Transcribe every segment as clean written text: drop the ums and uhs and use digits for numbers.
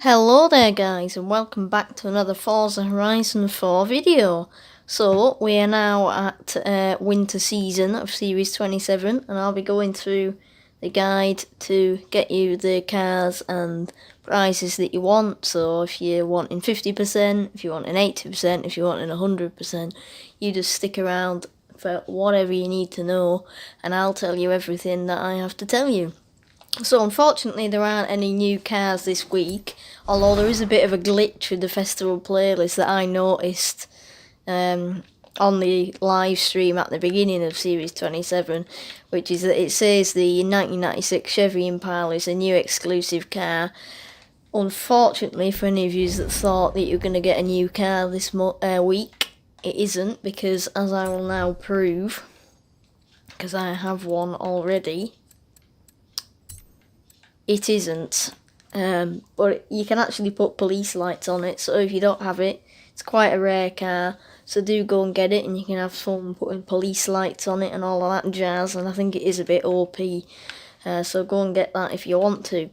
Hello there guys, and welcome back to another Forza Horizon 4 video. So we are now at winter season of Series 27, and I'll be going through the guide to get you the cars and prices that you want. So if you're wanting 50%, if you're wanting 80%, if you're wanting 100%, you just stick around for whatever you need to know, and I'll tell you everything that I have to tell you. So unfortunately there aren't any new cars this week, although there is a bit of a glitch with the festival playlist that I noticed on the live stream at the beginning of Series 27, which is that it says the 1996 Chevy Impala is a new exclusive car. Unfortunately, for any of you that thought that you're going to get a new car this week, it isn't, because as I will now prove, because I have one already, it isn't, but you can actually put police lights on it, so if you don't have it, it's quite a rare car, so do go and get it, and you can have fun putting police lights on it and all of that jazz, and I think it is a bit OP, so go and get that if you want to.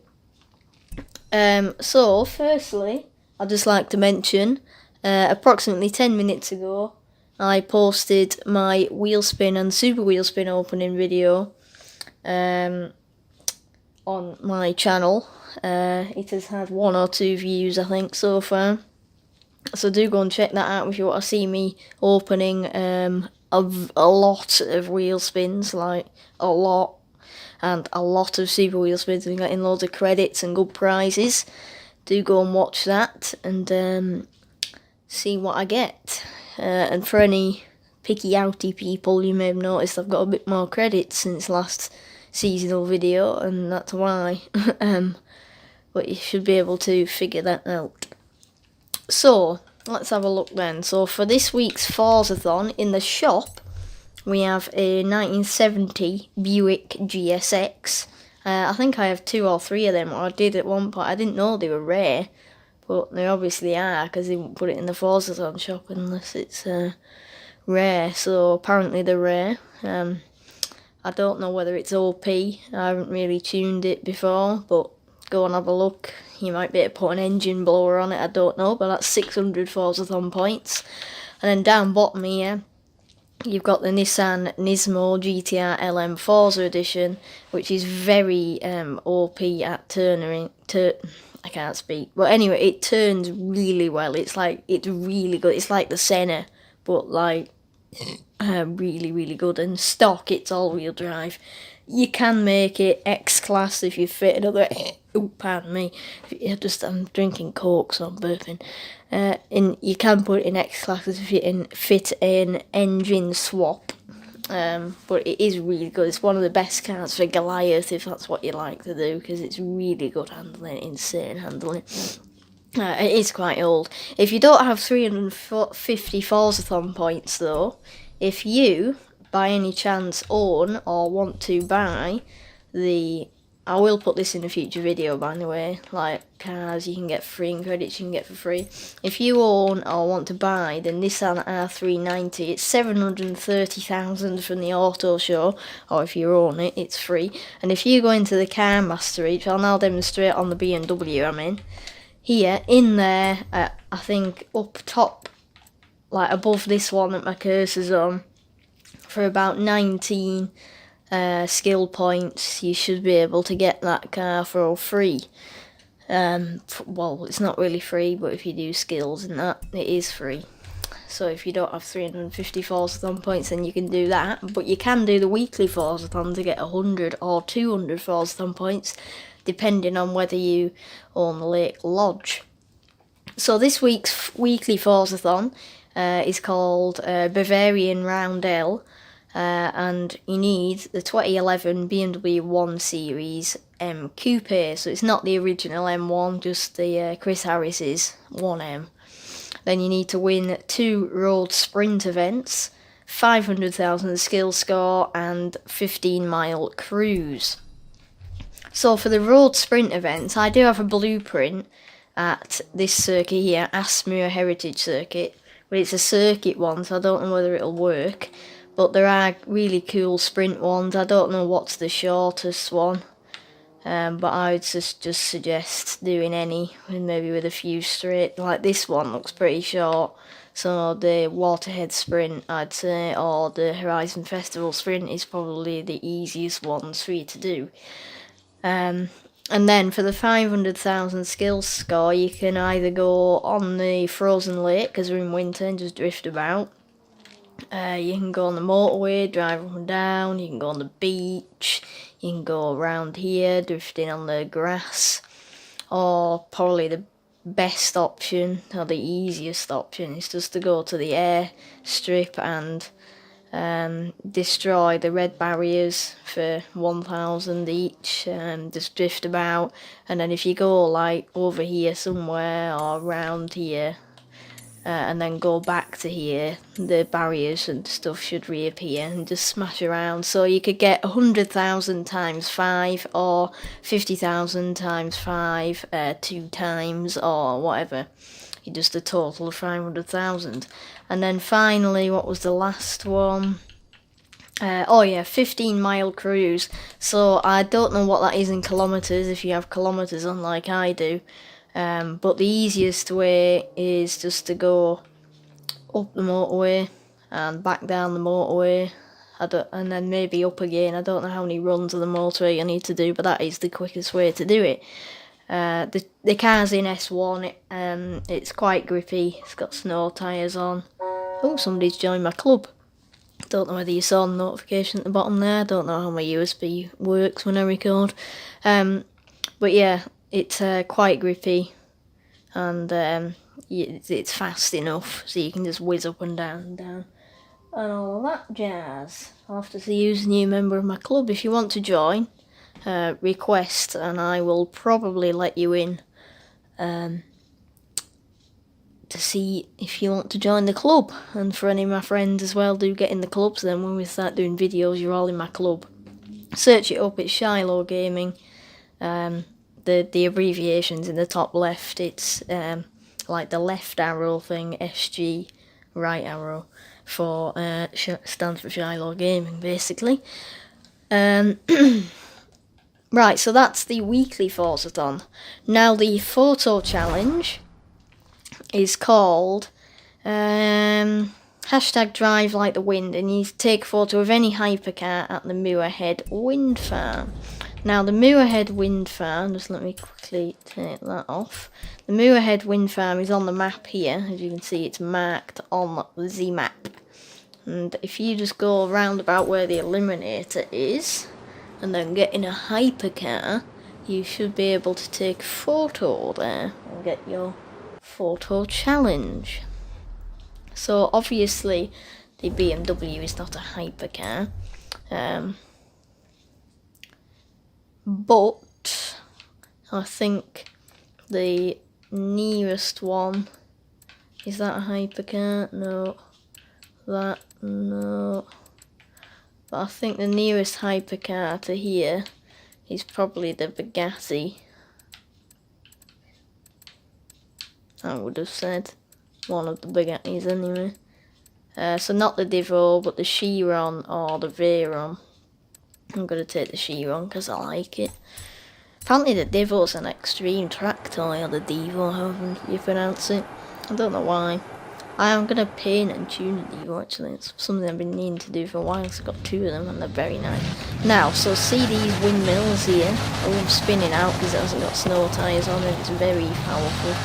So firstly, I'd just like to mention, approximately 10 minutes ago, I posted my Wheelspin and Super Wheelspin opening video, on my channel. It has had 1 or 2 views, I think, so far. So do go and check that out if you want to see me opening a lot of wheel spins, like a lot, and a lot of super wheel spins and getting loads of credits and good prizes. Do go and watch that and see what I get. And for any picky outy people, you may have noticed I've got a bit more credits since last seasonal video, and that's why. But you should be able to figure that out. So let's have a look then. So for this week's Forzathon in the shop, we have a 1970 Buick GSX. I think I have 2 or 3 of them, or I did at one point. I didn't know they were rare, but they obviously are, because they won't put it in the Forzathon shop unless it's rare. So apparently they're rare. I don't know whether it's OP, I haven't really tuned it before, but go and have a look. You might be able to put an engine blower on it, I don't know, but that's 600 Forzathon points. And then down bottom here, you've got the Nissan Nismo GTR LM Forza Edition, which is very OP at turning. I can't speak, but anyway, it turns really well. It's really good. It's like the Senna, but like really good, and stock it's all-wheel drive. You can make it X-Class if you fit another pardon me, I'm drinking Coke, so I'm burping. And you can put it in X-Class if you fit an engine swap, but it is really good. It's one of the best cars for Goliath, if that's what you like to do, because it's really good handling, insane handling. It is quite old. If you don't have 350 Forzathon points though, if you, by any chance, own or want to buy the... I will put this in a future video, by the way, like cars you can get free and credits you can get for free. If you own or want to buy the Nissan R390, it's 730,000 from the auto show, or if you own it, it's free. And if you go into the car mastery, which I'll now demonstrate on the BMW I'm in, here, in there, I think up top, like above this one that my cursor's on, for about 19 skill points, you should be able to get that car for free. Well, it's not really free, but if you do skills and that, it is free. So if you don't have 350 Forzathon points, then you can do that. But you can do the weekly Forzathon to get 100 or 200 Forzathon points, depending on whether you own the Lake Lodge. So this week's weekly Forzathon is called Bavarian Round L, and you need the 2011 BMW 1 Series M Coupe, so it's not the original M1, just the Chris Harris's 1M. Then you need to win 2 road sprint events, 500,000 skill score, and 15-mile cruise. So for the road sprint events, I do have a blueprint at this circuit here, Asmuir Heritage Circuit, but it's a circuit one, so I don't know whether it'll work. But there are really cool sprint ones. I don't know what's the shortest one. but I would just suggest doing any, maybe with a few straight. Like this one looks pretty short, so the Waterhead Sprint, I'd say, or the Horizon Festival Sprint is probably the easiest ones for you to do. And then for the 500,000 skills score, you can either go on the frozen lake, because we're in winter, and just drift about. You can go on the motorway, drive up and down. You can go on the beach. You can go around here, drifting on the grass. Or probably the best option, or the easiest option, is just to go to the airstrip and destroy the red barriers for 1,000 each, and just drift about. And then if you go like over here somewhere or around here, and then go back to here, the barriers and stuff should reappear, and just smash around. So you could get 100,000 times 5, or 50,000 times 5, 2 times, or whatever. Just a total of 500,000. And then finally, what was the last one? 15-mile cruise. So I don't know what that is in kilometres, if you have kilometres on like I do. But the easiest way is just to go up the motorway and back down the motorway, and then maybe up again. I don't know how many runs of the motorway you need to do, but that is the quickest way to do it. The car's in S1, it's quite grippy, it's got snow tyres on. Oh, somebody's joined my club. Don't know whether you saw the notification at the bottom there. I don't know how my USB works when I record. But yeah, it's quite grippy, and it's fast enough, so you can just whiz up and down and down, and all of that jazz. I'll have to see who's a new member of my club. If you want to join, request, and I will probably let you in to see if you want to join the club. And for any of my friends as well, do get in the club, so then when we start doing videos, you're all in my club. Search it up, it's Shiloh Gaming. The abbreviations in the top left, it's like the left arrow thing, SG, right arrow, for stands for Shiloh Gaming, basically. Right, so that's the weekly Forzathon. Now the photo challenge is called #Drive Like the Wind, and you take a photo of any hypercar at the Moorhead Wind Farm. Now the Moorhead Wind Farm, just let me quickly take that off. The Moorhead Wind Farm is on the map here. As you can see, it's marked on the map. And if you just go around about where the Eliminator is, and then get in a hypercar, you should be able to take a photo there and get your photo challenge. So obviously the BMW is not a hypercar, but I think the nearest one, is that a hypercar? No. That, no. But I think the nearest hypercar to here is probably the Bugatti. I would have said one of the Bugattis anyway. So not the Divo, but the Chiron or the Veyron. I'm going to take the Chiron because I like it. Apparently the Divo's an extreme track toy, or the Divo, however you pronounce it. I don't know why. I am going to paint and tune the Divo actually. It's something I've been needing to do for a while, so I've got 2 of them and they're very nice. Now, so see these windmills here? Oh, spinning out because it hasn't got snow tyres on it. It's very powerful.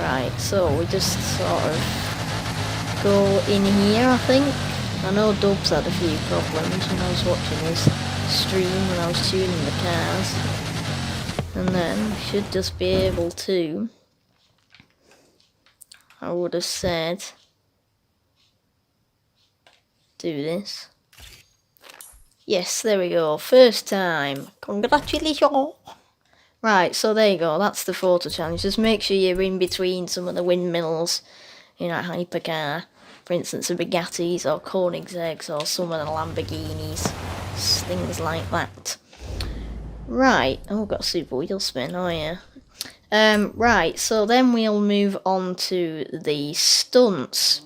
Right, so we just sort of go in here, I think. I know Dubs had a few problems when I was watching his stream when I was tuning the cars. And then we should just be able to, I would have said, do this. Yes, there we go. First time. Congratulations. Right, so there you go. That's the photo challenge. Just make sure you're in between some of the windmills in a hypercar. For instance, the Bugattis or Koenigsegg's or some of the Lamborghinis. Things like that. Right. Oh, got a super wheel spin. Oh, yeah. Right, so then we'll move on to the stunts.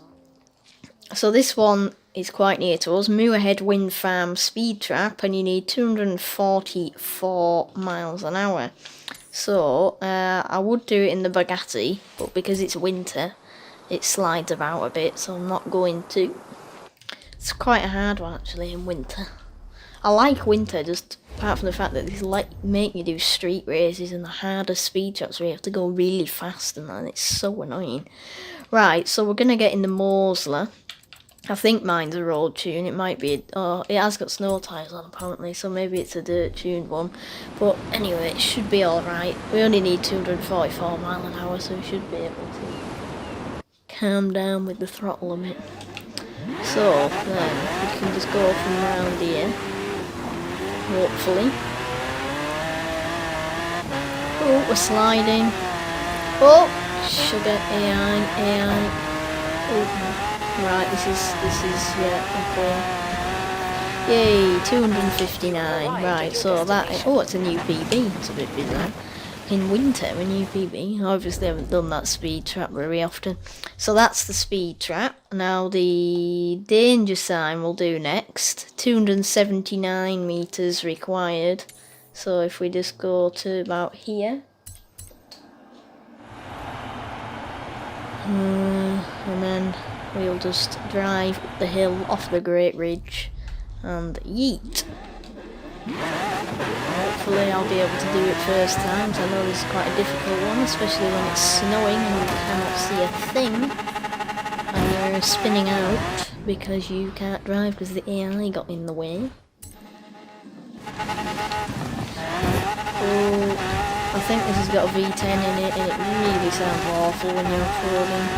So this one is quite near to us, Moorhead Wind Farm Speed Trap, and you need 244 miles an hour. So, I would do it in the Bugatti, but because it's winter, it slides about a bit, so I'm not going to. It's quite a hard one, actually, in winter. I like winter, just apart from the fact that they make you do street races and the harder speed traps where you have to go really fast, and it's so annoying. Right, so we're going to get in the Morsler. I think mine's a road tune. It might be, it has got snow tyres on apparently, so maybe it's a dirt tuned one. But anyway, it should be alright. We only need 244 mile an hour, so we should be able to calm down with the throttle a bit. So then we can just go from around here, hopefully. Oh, we're sliding. Oh, sugar, AI. Oh. Right, this is, yeah, okay. Yay, 259. Right, so that, oh, it's a new PB. It's a bit bizarre. In winter, a new PB. Obviously, I haven't done that speed trap very often. So that's the speed trap. Now, the danger sign we'll do next. 279 meters required. So if we just go to about here. And then we'll just drive up the hill off the Great Ridge and yeet. Hopefully I'll be able to do it first time, so I know this is quite a difficult one, especially when it's snowing and you cannot see a thing and you're spinning out because you can't drive because the AI got in the way. Oh, I think this has got a V10 in it and it really sounds awful when you're off-roading.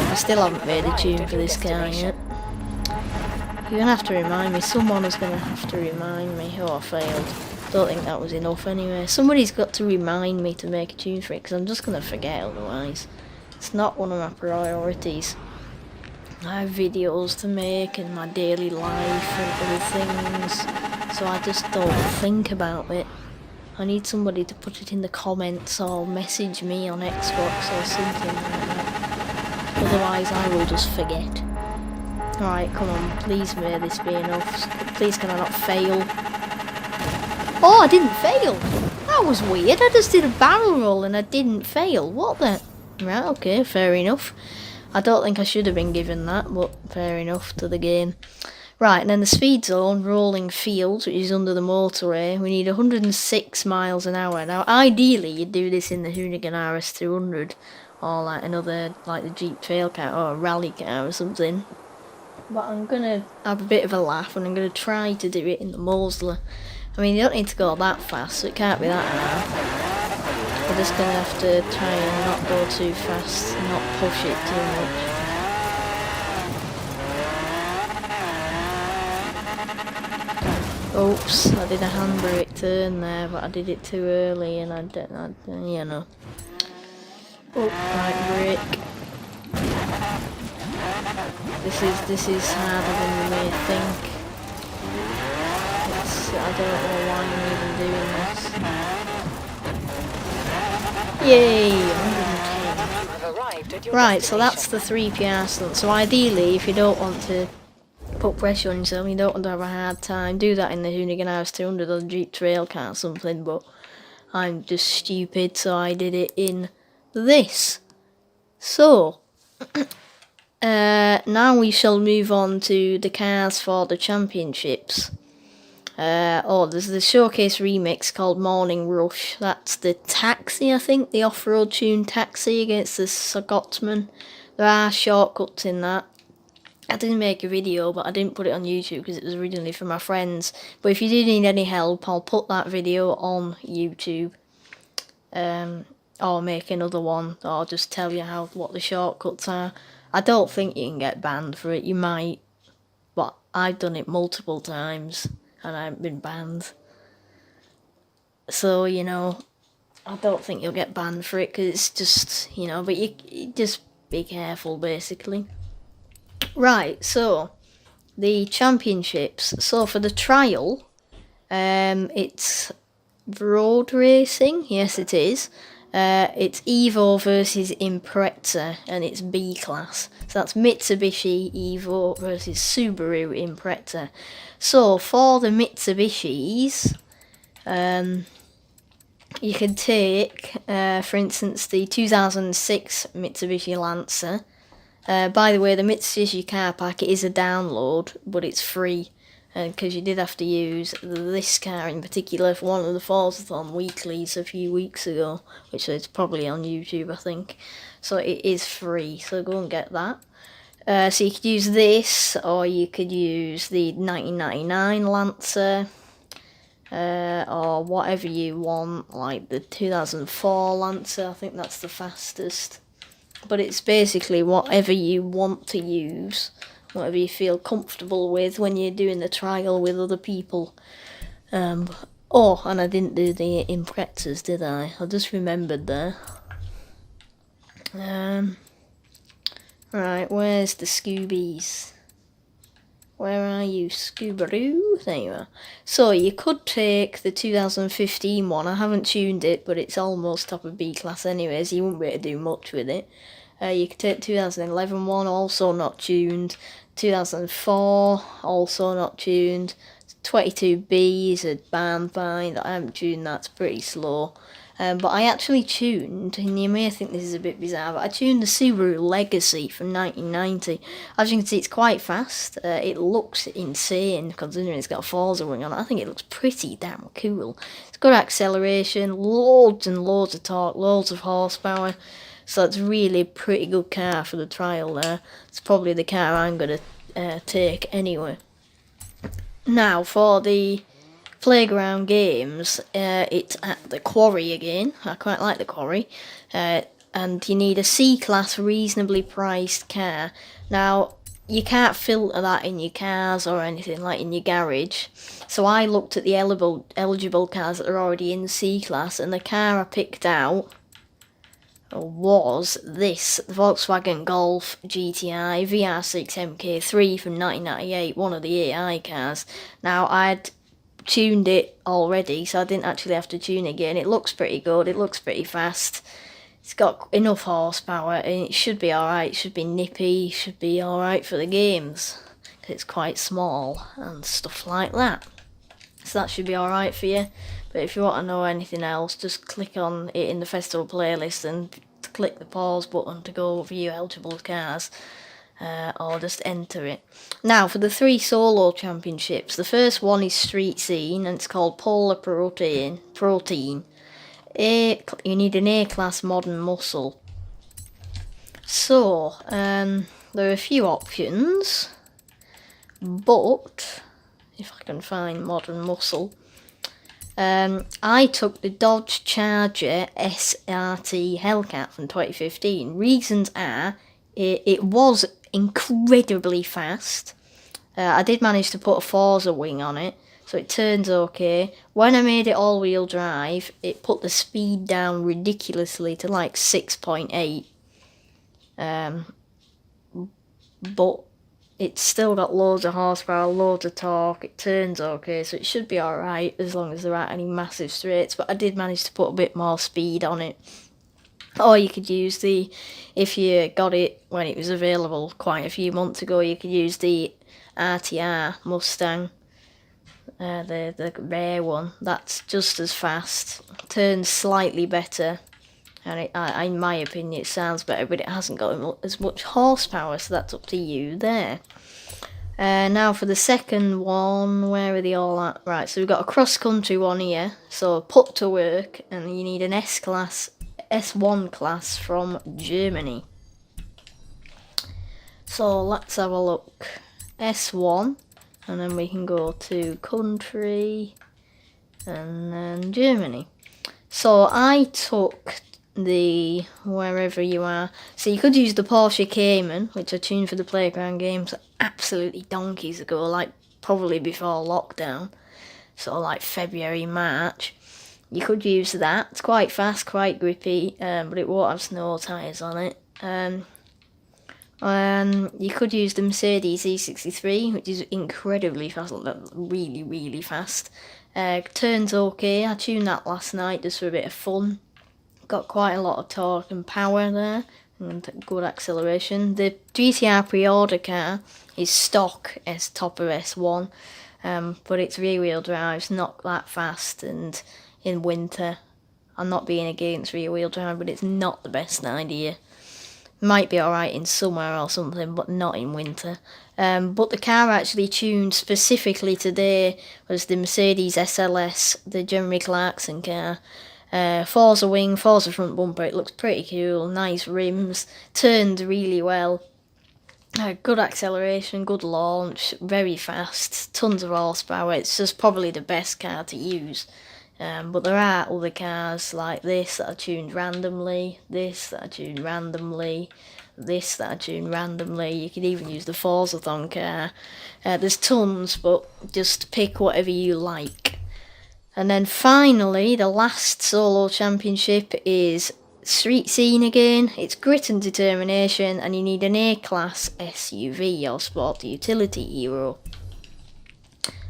I still haven't made a tune for this car yet. You're going to have to remind me. Someone is going to have to remind me. Oh, I failed. Don't think that was enough anyway. Somebody's got to remind me to make a tune for it because I'm just going to forget otherwise. It's not one of my priorities. I have videos to make in my daily life and other things, so I just don't think about it. I need somebody to put it in the comments or message me on Xbox or something like that. Otherwise I will just forget. Alright, come on, please may this be enough. Please can I not fail? Oh, I didn't fail! That was weird, I just did a barrel roll and I didn't fail. What the? Right, okay, fair enough. I don't think I should have been given that, but fair enough to the game. Right, and then the speed zone, rolling fields, which is under the motorway. We need 106 miles an hour. Now, ideally, you'd do this in the Hoonigan RS200, or like another, like the Jeep Trail car, or a rally car or something. But I'm going to have a bit of a laugh, and I'm going to try to do it in the Morsler. I mean, you don't need to go that fast, so it can't be that hard. We're just going to have to try and not go too fast, and not push it too much. Oops, I did a handbrake turn there, but I did it too early and I you know. Oh, right, brake. This is harder than you may think. I don't know why I'm even doing this. Yay, 110. Right, so that's the 3PR stunt. So ideally, if you don't want to put pressure on yourself, you don't want to have a hard time, do that in the Hoonigan RS200 or the Jeep Trail car or something, but I'm just stupid, so I did it in this. So, now we shall move on to the cars for the championships. There's the showcase remix called Morning Rush. That's the Taxi, I think, the off-road tune Taxi against the Scotsman. There are shortcuts in that. I didn't make a video, but I didn't put it on YouTube because it was originally for my friends. But if you do need any help, I'll put that video on YouTube. Or make another one, or just tell you what the shortcuts are. I don't think you can get banned for it. You might, but I've done it multiple times and I haven't been banned. So, you know, I don't think you'll get banned for it because it's just, you know, but you just be careful basically. Right, so the championships. So for the trial, it's road racing. Yes, it is. It's Evo versus Impreza, and it's B class. So that's Mitsubishi Evo versus Subaru Impreza. So for the Mitsubishis, you can take, for instance, the 2006 Mitsubishi Lancer. By the way, the Mitsubishi car pack is a download, but it's free, because you did have to use this car in particular for one of the Forza weeklies a few weeks ago, which is probably on YouTube, I think. So it is free, so go and get that. So you could use this, or you could use the 1999 Lancer, or whatever you want, like the 2004 Lancer. I think that's the fastest. But it's basically whatever you want to use, whatever you feel comfortable with when you're doing the trial with other people. Oh, and I didn't do the Imprezas, did I? I just remembered there. Right, where's the Scoobies? Where are you, Scoobaroo? There you are. So you could take the 2015 one. I haven't tuned it, but it's almost top of B class anyway, so you won't be able to do much with it. You could take the 2011 one, also not tuned. 2004, also not tuned. 22B is a band bind. I haven't tuned, that's pretty slow. But I actually tuned, and you may think this is a bit bizarre, but I tuned the Subaru Legacy from 1990. As you can see, it's quite fast. It looks insane, considering it's got a Forza wing on it. I think it looks pretty damn cool. It's got acceleration, loads and loads of torque, loads of horsepower. So it's really a pretty good car for the trial there. It's probably the car I'm going to take anyway. Now, for the playground games, it's at the Quarry again. I quite like the Quarry. And you need a C-class reasonably priced car. Now, you can't filter that in your cars or anything like in your garage. So I looked at the eligible cars that are already in C-class, and the car I picked out was this Volkswagen Golf GTI VR6 MK3 from 1998, one of the AI cars. Now, I'd tuned it already, so I didn't actually have to tune it again. It looks pretty good, it looks pretty fast. It's got enough horsepower, and it should be alright. It should be nippy, should be alright for the games, because it's quite small and stuff like that. So that should be alright for you. But if you want to know anything else, just click on it in the festival playlist and click the pause button to go view eligible cars, or just enter it. Now, for the 3 solo championships, the first one is Street Scene, and it's called Polar Protein. You need an A-class modern muscle. So, there are a few options, but if I can find modern muscle, I took the Dodge Charger SRT Hellcat from 2015. Reasons are, it was incredibly fast. I did manage to put a Forza wing on it, so it turns okay. When I made it all-wheel drive, it put the speed down ridiculously to like 6.8. But it's still got loads of horsepower, loads of torque. It turns okay, so it should be alright as long as there aren't any massive straights. But I did manage to put a bit more speed on it. Or you could use if you got it when it was available quite a few months ago, you could use the RTR Mustang, the rare one. That's just as fast, turns slightly better, and in my opinion it sounds better, but it hasn't got as much horsepower, so that's up to you there. Now for the second one, where are they all at? Right, so we've got a cross-country one here, so put to work, and you need an S1 class from Germany. So let's have a look. S1, and then we can go to country, and then Germany. So I took the wherever you are. So you could use the Porsche Cayman, which I tuned for the playground games absolutely donkeys ago, like probably before lockdown. So like February, March. You could use that. It's quite fast, quite grippy, but it won't have snow tyres on it. You could use the Mercedes E63, which is incredibly fast, really, really fast. Turns okay. I tuned that last night just for a bit of fun. Got quite a lot of torque and power there, and good acceleration. The GTR pre-order car is stock as top of S1, but it's rear-wheel drive, it's not that fast, and in winter, I'm not being against rear-wheel drive, but it's not the best idea. Might be alright in summer or something, but not in winter. But the car actually tuned specifically today was the Mercedes SLS, the Jeremy Clarkson car. Forza wing, Forza front bumper, it looks pretty cool, nice rims, turned really well. Good acceleration, good launch, very fast, tons of horsepower. It's just probably the best car to use. But there are other cars like this that are tuned randomly, this that are tuned randomly, this that are tuned randomly. You could even use the Forzathon car. There's tons, but just pick whatever you like. And then finally, the last solo championship is street scene again. It's grit and determination, and you need an A-class SUV or sport utility hero,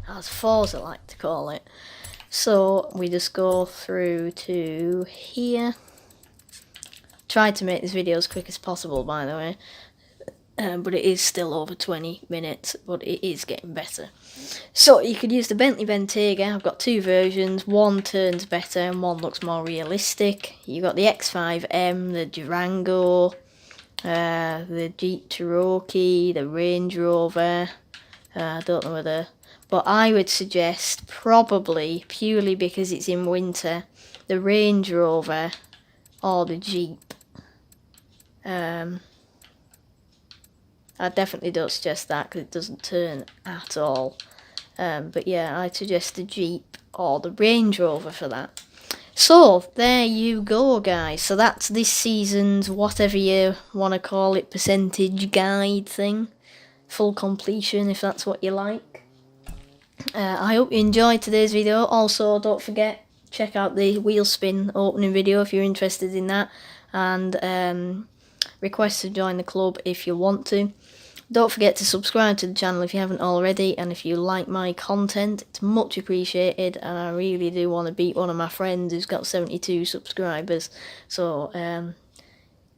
as Forza like to call it. So we just go through to here. Tried to make this video as quick as possible, by the way, but it is still over 20 minutes, but it is getting better. So you could use the Bentley Bentayga. I've got two versions. One turns better and one looks more realistic. You got the X5M, the Durango, the Jeep Cherokee, the Range Rover. I don't know whether, but I would suggest probably, purely because it's in winter, the Range Rover or the Jeep. I definitely don't suggest that because it doesn't turn at all. But yeah, I'd suggest the Jeep or the Range Rover for that. So, there you go, guys. So that's this season's, whatever you want to call it, percentage guide thing. Full completion, if that's what you like. I hope you enjoyed today's video. Also, don't forget, check out the Wheelspin opening video if you're interested in that. And request to join the club if you want to. Don't forget to subscribe to the channel if you haven't already, and if you like my content, it's much appreciated, and I really do want to beat one of my friends who's got 72 subscribers. So,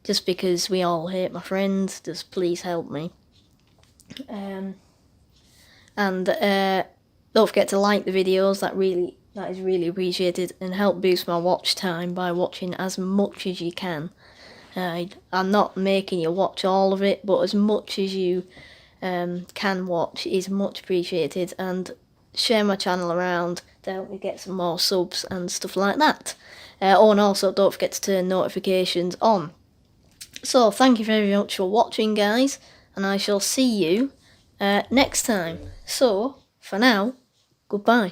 just because we all hate my friends, just please help me. And don't forget to like the videos, that is really appreciated, and help boost my watch time by watching as much as you can. I'm not making you watch all of it, but as much as you can watch is much appreciated, and share my channel around to help me get some more subs and stuff like that. Oh, and also don't forget to turn notifications on. So thank you very much for watching, guys, and I shall see you next time. So for now, goodbye.